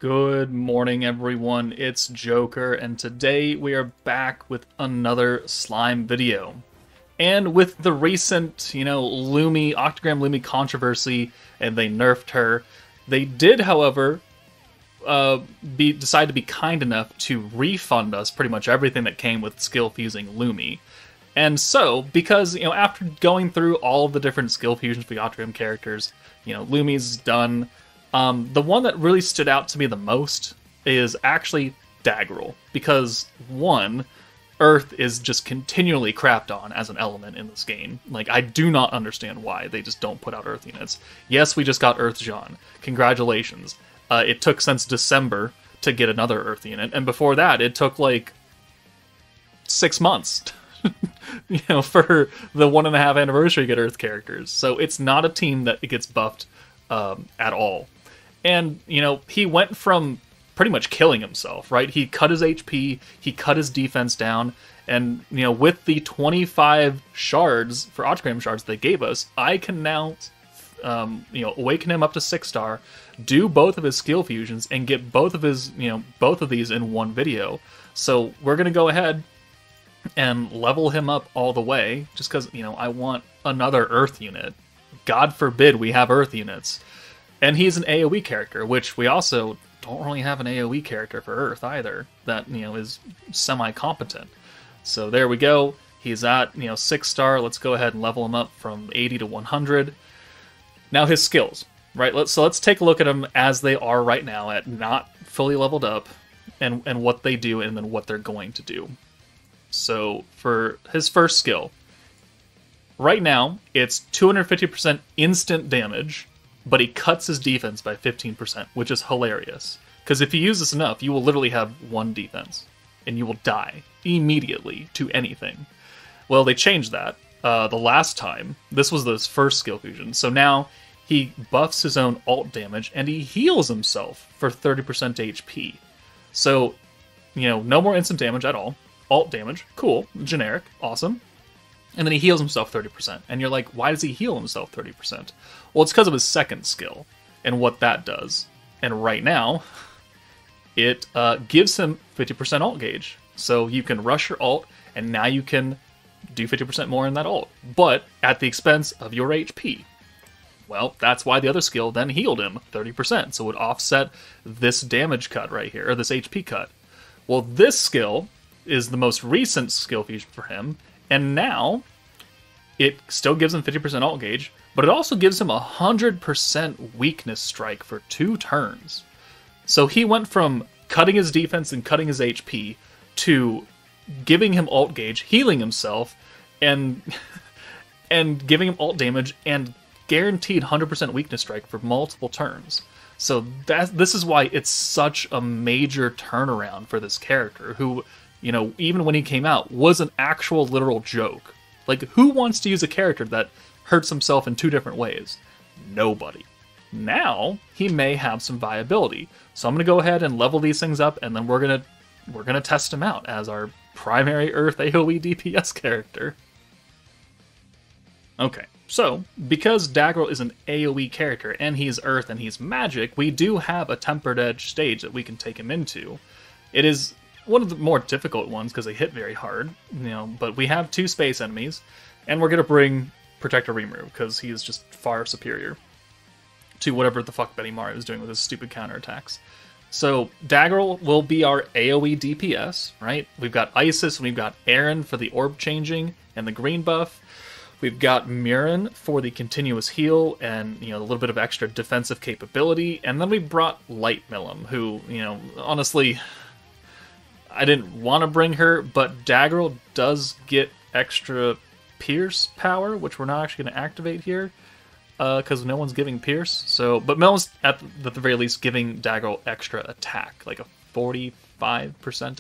Good morning, everyone. It's Joker, and today we are back with another slime video. And with the recent, Lumi, OCTAGRAM Lumi controversy, and they nerfed her, they did, however, decide to be kind enough to refund us pretty much everything that came with skill fusing Lumi. And so, because, after going through all of the different skill fusions for the OCTAGRAM characters, Lumi's done. The one that really stood out to me the most is actually Daggrull, because one, Earth is just continually crapped on as an element in this game. Like, I do not understand why they just don't put out Earth units. Yes, we just got Earth Jean. Congratulations. It took since December to get another Earth unit, and before that, it took like 6 months. For the 1.5 anniversary to get Earth characters. So it's not a team that gets buffed at all. And, he went from pretty much killing himself, right? He cut his HP, he cut his defense down, and, with the 25 shards for OCTAGRAM shards they gave us, I can now, awaken him up to 6-star, do both of his skill fusions, and get both of his, both of these in one video. So we're going to go ahead and level him up all the way, just because, I want another Earth unit. God forbid we have Earth units. And he's an AOE character, which we also don't really have an AOE character for Earth either, that, is semi-competent. So there we go. He's at, 6-star. Let's go ahead and level him up from 80 to 100. Now his skills, right? Let's take a look at them as they are right now, at not fully leveled up, and what they do, and then what they're going to do. So for his first skill, right now it's 250% instant damage, but he cuts his defense by 15%, which is hilarious. Because if you use this enough, you will literally have 1 defense, and you will die immediately to anything. Well, they changed that the last time. This was his first skill fusion. So now he buffs his own alt damage, and he heals himself for 30% HP. So, no more instant damage at all. Alt damage, cool, generic, awesome. And then he heals himself 30%. And you're like, why does he heal himself 30%? Well, it's because of his second skill and what that does. And right now, it gives him 50% alt gauge. So you can rush your alt, and now you can do 50% more in that alt, but at the expense of your HP. Well, that's why the other skill then healed him 30%. So it would offset this damage cut right here, or this HP cut. Well, this skill is the most recent skill fusion for him, and now it still gives him 50% alt gauge, but it also gives him 100% weakness strike for 2 turns. So he went from cutting his defense and cutting his HP to giving him alt gauge, healing himself, and giving him alt damage, and guaranteed 100% weakness strike for multiple turns. So this is why it's such a major turnaround for this character, who, even when he came out, was an actual literal joke. Like, who wants to use a character that hurts himself in 2 different ways? Nobody. Now, he may have some viability. So I'm going to go ahead and level these things up, and then we're gonna test him out as our primary Earth AOE DPS character. Okay, so, because Daggrull is an AOE character, and he's Earth and he's magic, we do have a Tempered Edge stage that we can take him into. It is one of the more difficult ones because they hit very hard, but we have 2 space enemies, and we're going to bring Protector Rimuru because he is just far superior to whatever the fuck Benny Mario is doing with his stupid counterattacks. So Daggrull will be our AoE DPS, right? We've got Isis and we've got Aaron for the orb changing and the green buff. We've got Murin for the continuous heal and, a little bit of extra defensive capability. And then we brought Light Millum, who, honestly, I didn't want to bring her, but Daggrull does get extra Pierce power, which we're not actually going to activate here, because no one's giving Pierce. So, but Mel's at the very least giving Daggrull extra attack, like a 45%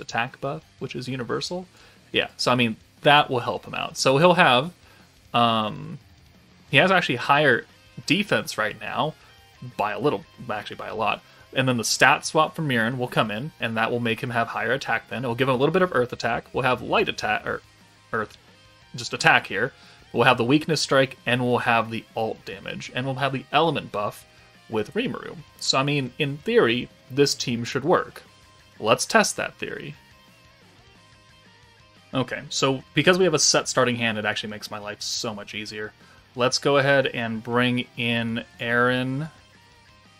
attack buff, which is universal. Yeah, so I mean, that will help him out. So he'll have, he has actually higher defense right now, by a little, actually by a lot. And then the stat swap from Murin will come in, and that will make him have higher attack then. It will give him a little bit of Earth attack. We'll have light attack, or Earth, just attack here. We'll have the weakness strike, and we'll have the alt damage. And we'll have the element buff with Rimuru. So, I mean, in theory, this team should work. Let's test that theory. Okay, so because we have a set starting hand, it actually makes my life so much easier. Let's go ahead and bring in Aaron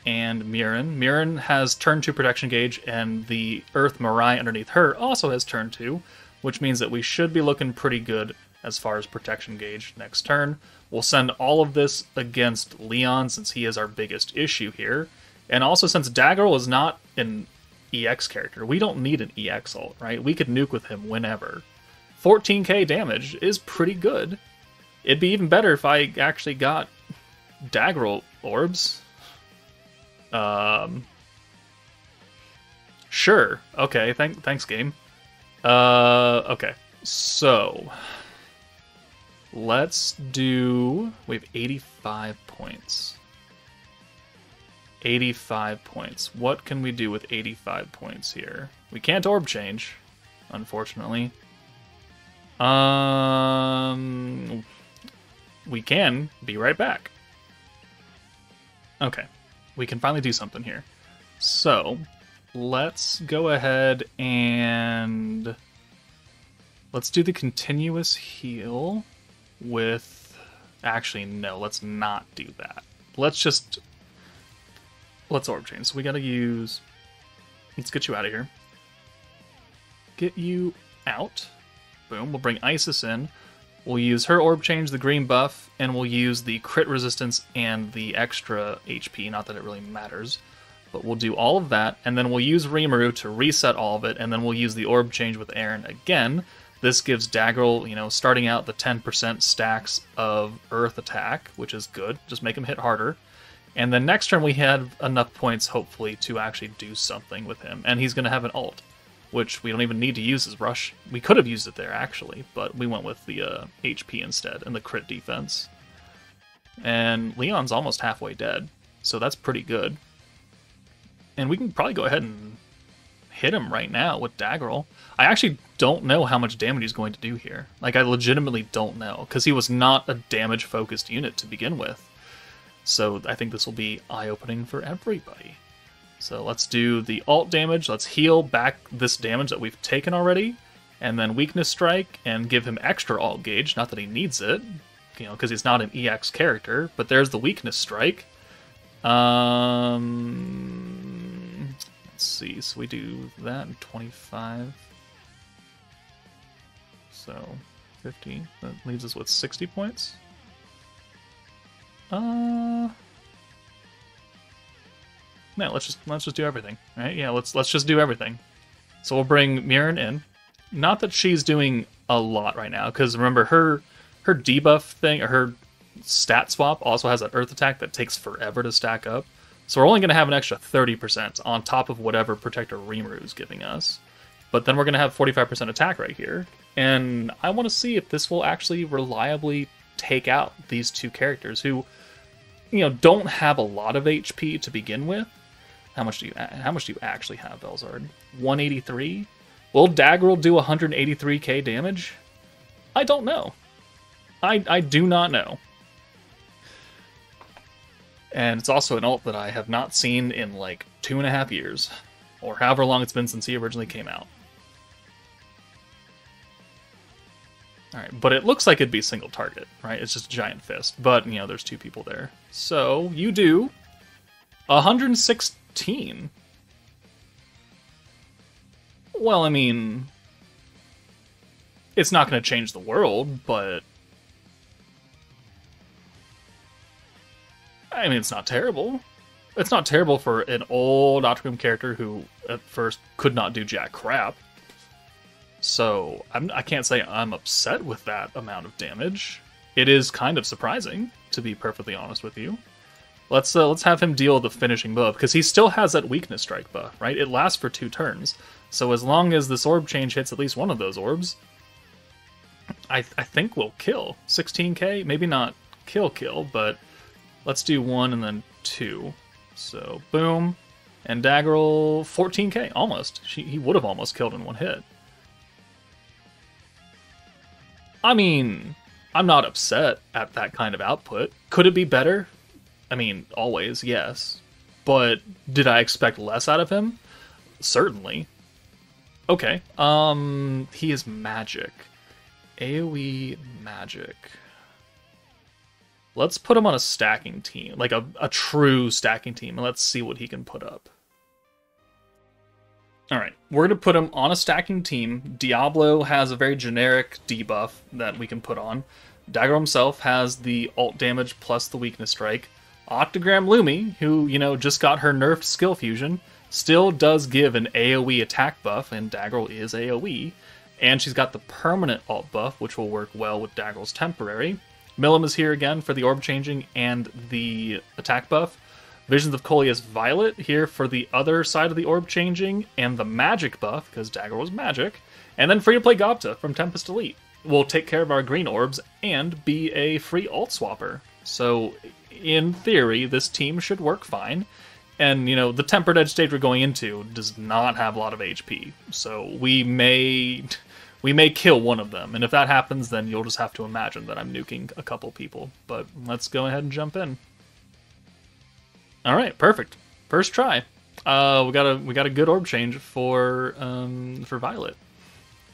and Mirren. Mirren has turn 2 protection gauge, and the Earth Mirai underneath her also has turn 2, which means that we should be looking pretty good as far as protection gauge next turn. We'll send all of this against Leon, since he is our biggest issue here. And also, since Daggrull is not an EX character, we don't need an EX ult, right? We could nuke with him whenever. 14k damage is pretty good. It'd be even better if I actually got Daggrull orbs. Sure. Okay, thanks, game. Okay. So, let's do... We have 85 points. 85 points. What can we do with 85 points here? We can't orb change, unfortunately. We can be right back. Okay. We can finally do something here. So, let's go ahead and... Let's do the continuous heal with... Actually, no, let's not do that. Let's orb change. So we gotta use... Let's get you out of here. Get you out. Boom. We'll bring Isis in. We'll use her orb change, the green buff, and we'll use the crit resistance and the extra HP. Not that it really matters. But we'll do all of that, and then we'll use Rimuru to reset all of it, and then we'll use the orb change with Aaron again. This gives Daggrull, starting out the 10% stacks of Earth attack, which is good. Just make him hit harder. And then next turn we had enough points, hopefully, to actually do something with him. And he's going to have an ult, which we don't even need to use his rush. We could have used it there, actually, but we went with the HP instead, and the crit defense. And Leon's almost halfway dead, so that's pretty good. And we can probably go ahead and hit him right now with Daggrull. I actually don't know how much damage he's going to do here. Like, I legitimately don't know, because he was not a damage-focused unit to begin with. So I think this will be eye-opening for everybody. So let's do the ult damage. Let's heal back this damage that we've taken already, and then weakness strike, and give him extra ult gauge. Not that he needs it, because he's not an EX character. But there's the weakness strike. Let's see. So we do that in 25. So 50. That leaves us with 60 points. No, let's just do everything, right? Yeah, let's just do everything. So we'll bring Mirren in. Not that she's doing a lot right now, because remember her debuff thing, or her stat swap also has an Earth attack that takes forever to stack up. So we're only going to have an extra 30% on top of whatever Protector Rimuru is giving us. But then we're going to have 45% attack right here. And I want to see if this will actually reliably take out these two characters who, don't have a lot of HP to begin with. How much do you actually have, Belzard? 183? Will Daggrull do 183k damage? I don't know. I do not know. And it's also an ult that I have not seen in like 2.5 years, or however long it's been since he originally came out. Alright, but it looks like it'd be single target, right? It's just a giant fist, but, there's two people there. So, you do 116. Well, I mean, it's not going to change the world, but I mean, it's not terrible. It's not terrible for an old OCTAGRAM character who, at first, could not do jack crap. So, I can't say I'm upset with that amount of damage. It is kind of surprising, to be perfectly honest with you. Let's have him deal the finishing blow, because he still has that weakness strike buff, right? It lasts for 2 turns. So as long as this orb change hits at least one of those orbs, I think we'll kill. 16k? Maybe not kill, but let's do 1 and then 2. So, boom. And Daggrull, 14k, almost. He would have almost killed in one hit. I mean, I'm not upset at that kind of output. Could it be better? I mean, always, yes. but did I expect less out of him? Certainly. Okay, he is magic. AOE magic. Let's put him on a stacking team, like a true stacking team, and let's see what he can put up. Alright, we're going to put him on a stacking team. Diablo has a very generic debuff that we can put on. Daggrull himself has the ult damage plus the weakness strike. OCTAGRAM Lumi, who, you know, just got her nerfed skill fusion, still does give an AoE attack buff, and Daggrull is AoE. And she's got the permanent ult buff, which will work well with Daggrull's temporary. Milim is here again for the orb changing and the attack buff. Visions of Coleus Violet here for the other side of the orb changing and the magic buff, because Daggrull is magic. And then free to play Gobta from Tempest Elite will take care of our green orbs and be a free ult swapper. So, in theory, this team should work fine. And, you know, the Tempered Edge stage we're going into does not have a lot of HP. So we may kill one of them. And if that happens, then you'll just have to imagine that I'm nuking a couple people. But let's go ahead and jump in. Alright, perfect. First try. We got a good orb change for Violet.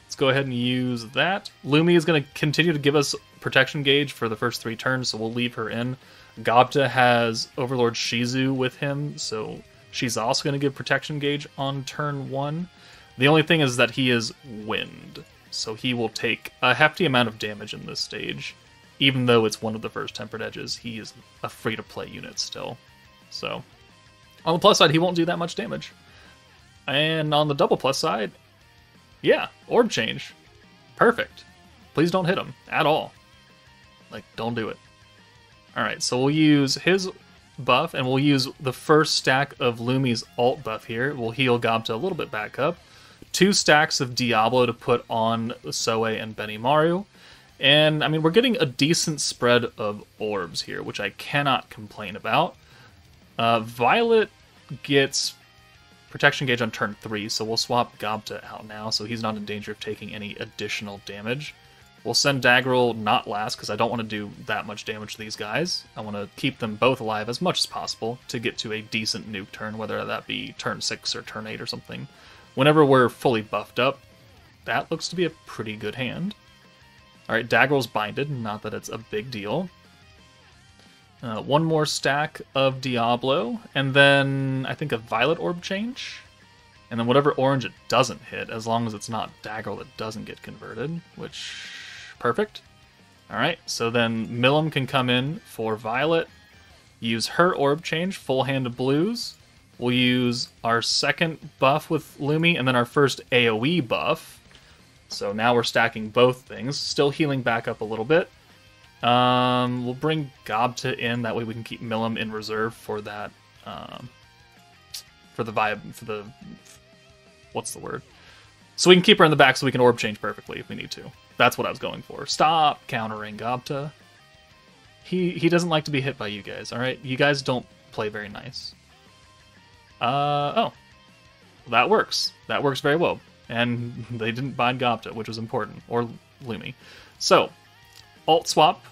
Let's go ahead and use that. Lumi is going to continue to give us protection gauge for the first 3 turns, so we'll leave her in. Gobta has Overlord Shizu with him, so she's also going to give protection gauge on turn 1. The only thing is that he is wind, so he will take a hefty amount of damage in this stage. Even though it's one of the first Tempered Edges, he is a free-to-play unit still. So, on the plus side, he won't do that much damage. And on the double plus side, yeah, orb change. Perfect. Please don't hit him at all. Like, don't do it. Alright, so we'll use his buff, and we'll use the first stack of Lumi's ult buff here. We'll heal Gobta a little bit back up. 2 stacks of Diablo to put on Soe and Benimaru. And, I mean, we're getting a decent spread of orbs here, which I cannot complain about. Violet gets protection gauge on turn 3, so we'll swap Gobta out now, so he's not in danger of taking any additional damage. We'll send Daggrull not last, because I don't want to do that much damage to these guys. I want to keep them both alive as much as possible to get to a decent nuke turn, whether that be turn 6 or turn 8 or something. Whenever we're fully buffed up, that looks to be a pretty good hand. Alright, Daggrull's binded, not that it's a big deal. 1 more stack of Diablo, and then I think a Violet Orb change. And then whatever orange it doesn't hit, as long as it's not Daggrull that doesn't get converted, which... perfect. Alright, so then Milim can come in for Violet, use her orb change, full hand of blues. We'll use our second buff with Lumi, and then our first AoE buff. So now we're stacking both things, still healing back up a little bit. We'll bring Gobta in, that way we can keep Milim in reserve for that, what's the word? So we can keep her in the back so we can orb change perfectly if we need to. That's what I was going for. Stop countering Gobta. He doesn't like to be hit by you guys, alright? You guys don't play very nice. Oh. That works. That works very well. And they didn't bind Gobta, which was important. Or Lumi. So, ult swap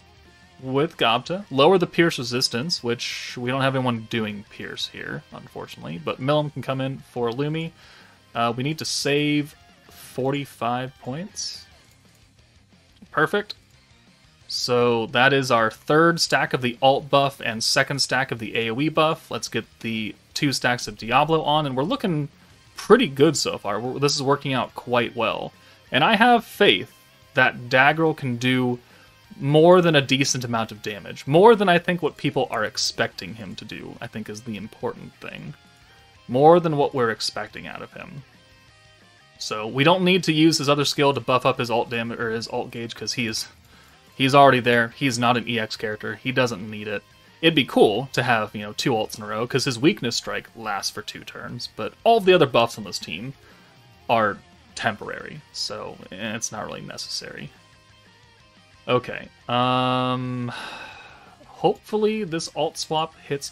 with Gobta. Lower the Pierce resistance, which we don't have anyone doing Pierce here, unfortunately. But Milim can come in for Lumi. We need to save 45 points. Perfect. So that is our 3rd stack of the ult buff and 2nd stack of the AoE buff. Let's get the 2 stacks of Diablo on, and we're looking pretty good so far. This is working out quite well. And I have faith that Daggrull can do more than a decent amount of damage. More than I think what people are expecting him to do, I think is the important thing. More than what we're expecting out of him. So we don't need to use his other skill to buff up his ult damage or his ult gauge, because he's already there. He's not an EX character. He doesn't need it. It'd be cool to have, you know, 2 ults in a row, because his weakness strike lasts for 2 turns, but all the other buffs on this team are temporary, so it's not really necessary. Okay. Hopefully this ult swap hits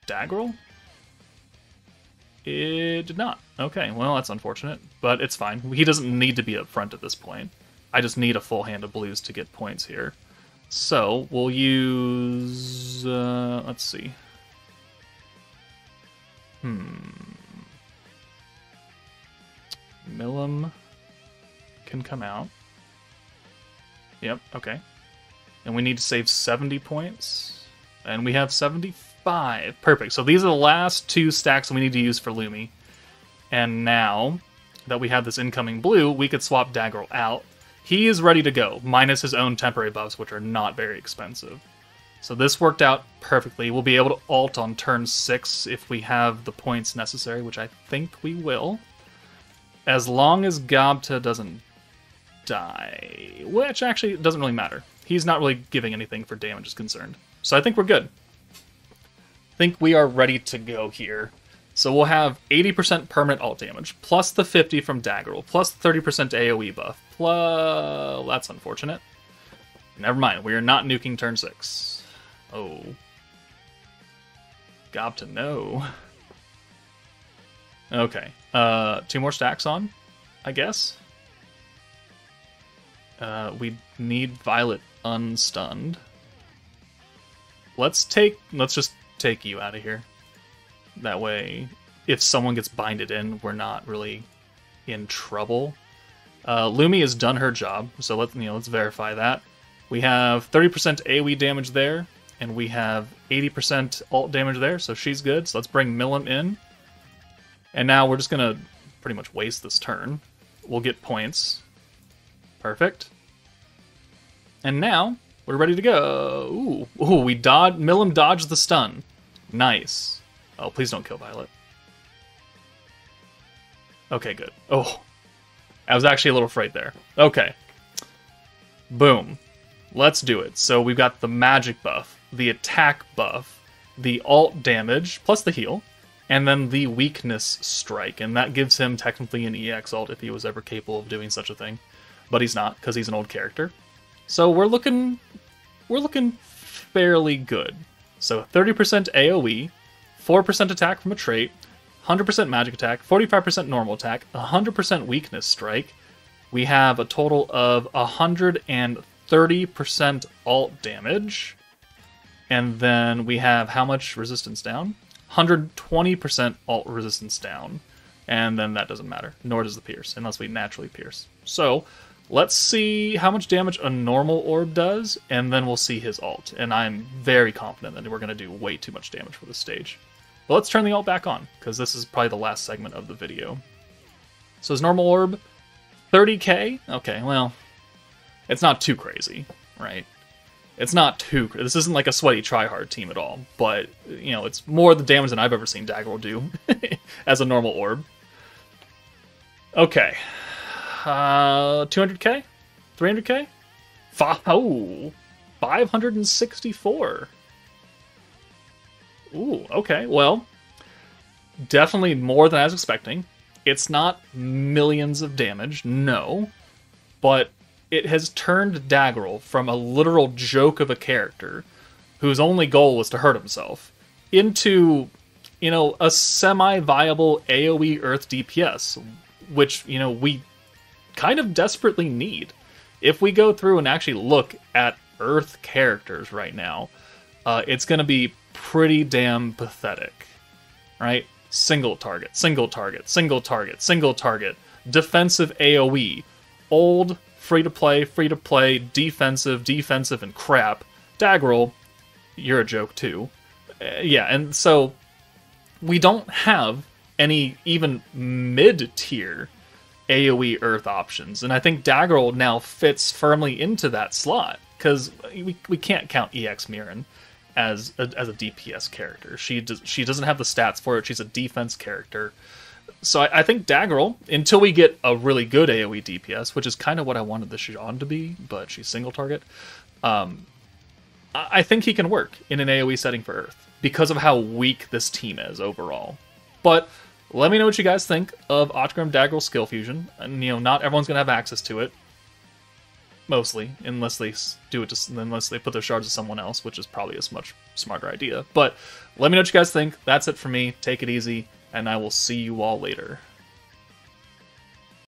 Daggrull? It did not. Okay, well, that's unfortunate, but it's fine. He doesn't need to be up front at this point. I just need a full hand of blues to get points here. So, we'll use... let's see. Milim can come out. Yep, okay. And we need to save 70 points. And we have 75. Perfect. So these are the last 2 stacks we need to use for Lumi. And now that we have this incoming blue, we could swap Daggrull out. He is ready to go, minus his own temporary buffs, which are not very expensive. So this worked out perfectly. We'll be able to ult on turn 6 if we have the points necessary, which I think we will. As long as Gobta doesn't die, which actually doesn't really matter. He's not really giving anything for damage is concerned. So I think we're good. I think we are ready to go here. So we'll have 80% permanent ult damage, plus the 50 from Daggrull, plus the 30% AOE buff. Plus... that's unfortunate. Never mind, we are not nuking turn 6. Oh. Gobta, no. Okay. 2 more stacks on, I guess. We need Violet unstunned. Let's just take you out of here. That way, if someone gets binded in, we're not really in trouble. Lumi has done her job, so let's verify that. We have 30% AoE damage there, and we have 80% ult damage there, so she's good. So let's bring Milim in. And now we're just going to pretty much waste this turn. We'll get points. Perfect. And now we're ready to go. Ooh, Milim dodged the stun. Nice. Oh, please don't kill Violet. Okay, good. Oh, I was actually a little afraid there. Okay. Boom. Let's do it. So we've got the magic buff, the attack buff, the ult damage, plus the heal, and then the weakness strike. And that gives him technically an EX ult if he was ever capable of doing such a thing. But he's not, because he's an old character. So we're looking fairly good. So 30% AoE, 4% attack from a trait, 100% magic attack, 45% normal attack, 100% weakness strike. We have a total of 130% ult damage. And then we have how much resistance down? 120% ult resistance down. And then that doesn't matter, nor does the pierce, unless we naturally pierce. So let's see how much damage a normal orb does, and then we'll see his ult. And I'm very confident that we're going to do way too much damage for this stage. But let's turn the ult back on, because this is probably the last segment of the video. So his normal orb, 30k? Okay, well, it's not too crazy, right? It's not too... this isn't like a sweaty tryhard team at all, but, you know, it's more the damage than I've ever seen Daggrull do as a normal orb. Okay. 200k? 300k? Oh, 564. Ooh, okay, well, definitely more than I was expecting. It's not millions of damage, no, but it has turned Daggrull from a literal joke of a character whose only goal was to hurt himself into, you know, a semi-viable AoE Earth DPS, which, you know, we kind of desperately need. If we go through and actually look at Earth characters right now, it's going to be pretty damn pathetic, right? Single target, single target, single target, single target, defensive AoE, old, free-to-play, defensive, and crap. Daggrull, you're a joke too. Yeah, and so we don't have any even mid-tier AoE Earth options, and I think Daggrull now fits firmly into that slot, because we can't count EX Mirren as a DPS character. She doesn't have the stats for it. She's a defense character. So I think Daggrull, until we get a really good AoE DPS, which is kind of what I wanted the Shion to be, but she's single target, I think he can work in an AoE setting for Earth, because of how weak this team is overall. But let me know what you guys think of OCTAGRAM Daggrull skill fusion. And, you know, not everyone's going to have access to it. Mostly, unless they put their shards to someone else, which is probably a much smarter idea. But let me know what you guys think. That's it for me. Take it easy, and I will see you all later.